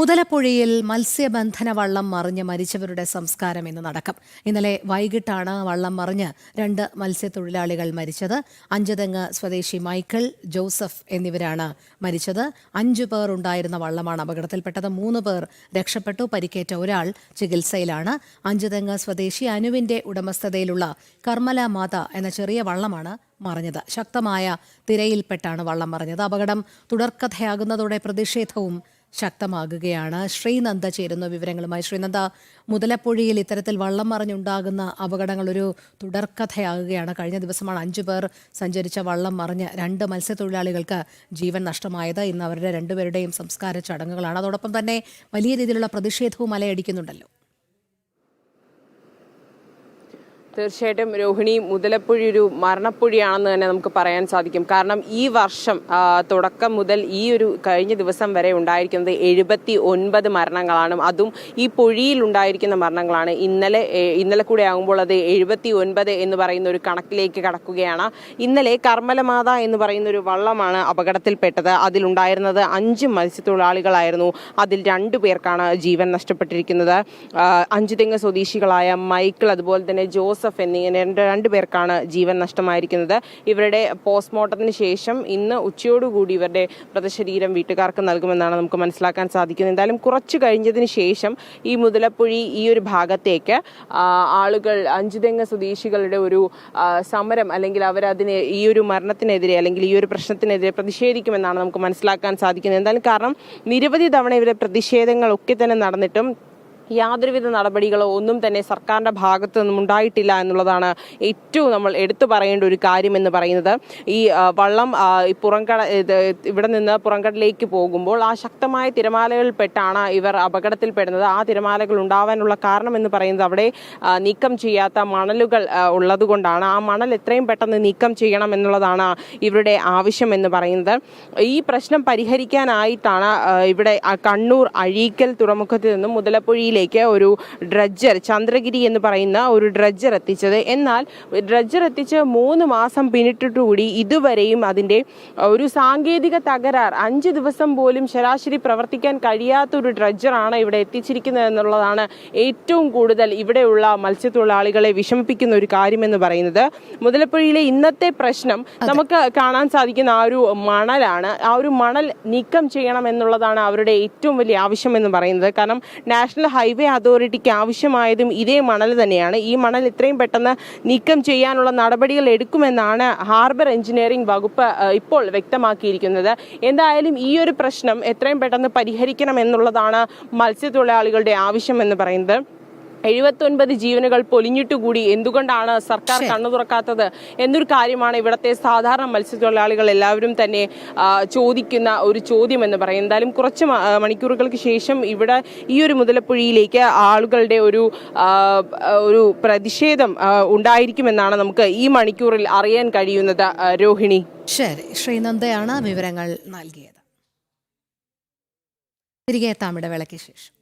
മുതലപ്പുഴയിൽ മത്സ്യബന്ധന വള്ളം മറിഞ്ഞ് മരിച്ചവരുടെ സംസ്കാരം ഇന്ന് നടക്കും. ഇന്നലെ വൈകിട്ടാണ് വള്ളം മറിഞ്ഞ് 2 മത്സ്യത്തൊഴിലാളികൾ മരിച്ചത്. അഞ്ചുതെങ്ങ് സ്വദേശി മൈക്കിൾ, ജോസഫ് എന്നിവരാണ് മരിച്ചത്. 5 പേർ ഉണ്ടായിരുന്ന വള്ളമാണ് അപകടത്തിൽപ്പെട്ടത്. 3 പേർ രക്ഷപ്പെട്ടു. പരിക്കേറ്റ ഒരാൾ ചികിത്സയിലാണ്. അഞ്ചുതെങ്ങ് സ്വദേശി അനുവിന്റെ ഉടമസ്ഥതയിലുള്ള കർമ്മല മാത എന്ന ചെറിയ വള്ളമാണ് മറിഞ്ഞത്. ശക്തമായ തിരയിൽപ്പെട്ടാണ് വള്ളം മറിഞ്ഞത്. അപകടം തുടർക്കഥയാകുന്നതോടെ പ്രതിഷേധവും ശക്തമാകുകയാണ്. ശ്രീനന്ദ ചേരുന്ന വിവരങ്ങളുമായി. ശ്രീനന്ദ, മുതലപ്പുഴയിൽ ഇത്തരത്തിൽ വള്ളം മറിഞ്ഞുണ്ടാകുന്ന അപകടങ്ങൾ ഒരു തുടർക്കഥയാകുകയാണ്. കഴിഞ്ഞ ദിവസമാണ് 5 പേർ സഞ്ചരിച്ച വള്ളം മറിഞ്ഞ് 2 മത്സ്യത്തൊഴിലാളികൾക്ക് ജീവൻ നഷ്ടമായത്. ഇന്ന് അവരുടെ 2 പേരുടെയും സംസ്കാര ചടങ്ങുകളാണ്. അതോടൊപ്പം തന്നെ വലിയ രീതിയിലുള്ള പ്രതിഷേധവും അലയടിക്കുന്നുണ്ടല്ലോ. തീർച്ചയായിട്ടും രോഹിണി, മുതലപ്പുഴ ഒരു മരണപ്പുഴയാണെന്ന് തന്നെ നമുക്ക് പറയാൻ സാധിക്കും. കാരണം ഈ വർഷം തുടക്കം മുതൽ ഈ ഒരു കഴിഞ്ഞ ദിവസം വരെ ഉണ്ടായിരിക്കുന്നത് 79 മരണങ്ങളാണ്. അതും ഈ പുഴയിൽ ഉണ്ടായിരിക്കുന്ന മരണങ്ങളാണ്. ഇന്നലെ കൂടെ ആകുമ്പോൾ അത് 79 എന്ന് പറയുന്ന ഒരു കണക്കിലേക്ക് കടക്കുകയാണ്. ഇന്നലെ കർമ്മലമാത എന്ന് പറയുന്ന ഒരു വള്ളമാണ് അപകടത്തിൽപ്പെട്ടത്. അതിലുണ്ടായിരുന്നത് 5 മത്സ്യത്തൊഴിലാളികളായിരുന്നു. അതിൽ 2 പേർക്കാണ് ജീവൻ നഷ്ടപ്പെട്ടിരിക്കുന്നത്. അഞ്ചുതെങ്ങ് സ്വദേശികളായ മൈക്കിൾ, അതുപോലെ തന്നെ ജോസഫ് എന്നിങ്ങനെ 2 പേർക്കാണ് ജീവൻ നഷ്ടമായിരിക്കുന്നത്. ഇവരുടെ പോസ്റ്റ്മോർട്ടത്തിന് ശേഷം ഇന്ന് ഉച്ചയോടുകൂടി ഇവരുടെ മൃതശരീരം വീട്ടുകാർക്ക് നൽകുമെന്നാണ് നമുക്ക് മനസ്സിലാക്കാൻ സാധിക്കുന്നത്. എന്തായാലും കുറച്ച് കഴിഞ്ഞതിന് ശേഷം ഈ മുതലപ്പുഴി ഈ ഒരു ഭാഗത്തേക്ക് ആളുകൾ അഞ്ചുതെങ്ങ് സ്വദേശികളുടെ ഒരു സമരം, അല്ലെങ്കിൽ അവരതിനെ ഈ ഒരു മരണത്തിനെതിരെ അല്ലെങ്കിൽ ഈ ഒരു പ്രശ്നത്തിനെതിരെ പ്രതിഷേധിക്കുമെന്നാണ് നമുക്ക് മനസ്സിലാക്കാൻ സാധിക്കുന്നത്. എന്തായാലും കാരണം നിരവധി തവണ ഇവരുടെ പ്രതിഷേധങ്ങളൊക്കെ തന്നെ നടന്നിട്ടും യാതൊരുവിധ നടപടികളോ ഒന്നും തന്നെ സർക്കാരിൻ്റെ ഭാഗത്തു നിന്നും ഉണ്ടായിട്ടില്ല എന്നുള്ളതാണ് ഏറ്റവും നമ്മൾ എടുത്തു പറയേണ്ട ഒരു കാര്യം എന്ന് പറയുന്നത്. ഈ വള്ളം ഇവിടെ നിന്ന് പുറംകടലിലേക്ക് പോകുമ്പോൾ ആ ശക്തമായ തിരമാലകളിൽപ്പെട്ടാണ് ഇവർ അപകടത്തിൽപ്പെടുന്നത്. ആ തിരമാലകൾ ഉണ്ടാവാനുള്ള കാരണം എന്ന് പറയുന്നത് അവിടെ നീക്കം ചെയ്യാത്ത മണലുകൾ ഉള്ളതുകൊണ്ടാണ്. ആ മണൽ എത്രയും പെട്ടെന്ന് നീക്കം ചെയ്യണം എന്നുള്ളതാണ് ഇവരുടെ ആവശ്യം എന്ന് പറയുന്നത്. ഈ പ്രശ്നം പരിഹരിക്കാനായിട്ടാണ് ഇവിടെ കണ്ണൂർ അഴീക്കൽ തുറമുഖത്ത് നിന്നും മുതലപ്പുഴയിലേക്ക് ഒരു ഡ്രഡ്ജർ, ചന്ദ്രഗിരി എന്ന് പറയുന്ന ഒരു ഡ്രഡ്ജർ എത്തിച്ചത്. എന്നാൽ ഡ്രഡ്ജർ എത്തിച്ച് 3 മാസം പിന്നിട്ടിട്ടുകൂടി ഇതുവരെയും അതിൻ്റെ ഒരു സാങ്കേതിക തകരാർ, 5 ദിവസം പോലും ശരാശരി പ്രവർത്തിക്കാൻ കഴിയാത്ത ഒരു ഡ്രഡ്ജറാണ് ഇവിടെ എത്തിച്ചിരിക്കുന്നത് എന്നുള്ളതാണ് ഏറ്റവും കൂടുതൽ ഇവിടെയുള്ള മത്സ്യത്തൊഴിലാളികളെ വിഷമിപ്പിക്കുന്ന ഒരു കാര്യമെന്ന് പറയുന്നത്. മുതലപ്പുഴയിലെ ഇന്നത്തെ പ്രശ്നം നമുക്ക് കാണാൻ സാധിക്കുന്ന ആ ഒരു മണലാണ്. ആ ഒരു മണൽ നീക്കം ചെയ്യണം എന്നുള്ളതാണ് അവരുടെ ഏറ്റവും വലിയ ആവശ്യം എന്ന് പറയുന്നത്. കാരണം നാഷണൽ ഹൈവേ അതോറിറ്റിക്ക് ആവശ്യമായതും ഇതേ മണൽ തന്നെയാണ്. ഈ മണൽ എത്രയും പെട്ടെന്ന് നീക്കം ചെയ്യാനുള്ള നടപടികൾ എടുക്കുമെന്നാണ് ഹാർബർ എഞ്ചിനീയറിംഗ് വകുപ്പ് ഇപ്പോൾ വ്യക്തമാക്കിയിരിക്കുന്നത്. എന്തായാലും ഈ ഒരു പ്രശ്നം എത്രയും പെട്ടെന്ന് പരിഹരിക്കണം എന്നുള്ളതാണ് മത്സ്യത്തൊഴിലാളികളുടെ ആവശ്യം എന്ന് പറയുന്നത്. 79 ജീവനുകൾ പൊലിഞ്ഞിട്ടുകൂടി എന്തുകൊണ്ടാണ് സർക്കാർ കണ്ണു തുറക്കാത്തത് എന്നൊരു കാര്യമാണ് ഇവിടുത്തെ സാധാരണ മത്സ്യത്തൊഴിലാളികൾ എല്ലാവരും തന്നെ ചോദിക്കുന്ന ഒരു ചോദ്യം എന്ന് പറയും. എന്തായാലും കുറച്ച് മണിക്കൂറുകൾക്ക് ശേഷം ഇവിടെ ഈ ഒരു മുതലപ്പുഴയിലേക്ക് ആളുകളുടെ ഒരു പ്രതിഷേധം ഉണ്ടായിരിക്കുമെന്നാണ് നമുക്ക് ഈ മണിക്കൂറിൽ അറിയാൻ കഴിയുന്നത്. രോഹിണി. ശരി, ശ്രീനന്ദയാണ് വിവരങ്ങൾ നൽകിയത്. തിരികെ എത്താം ഇടവേളയ്ക്ക് ശേഷം.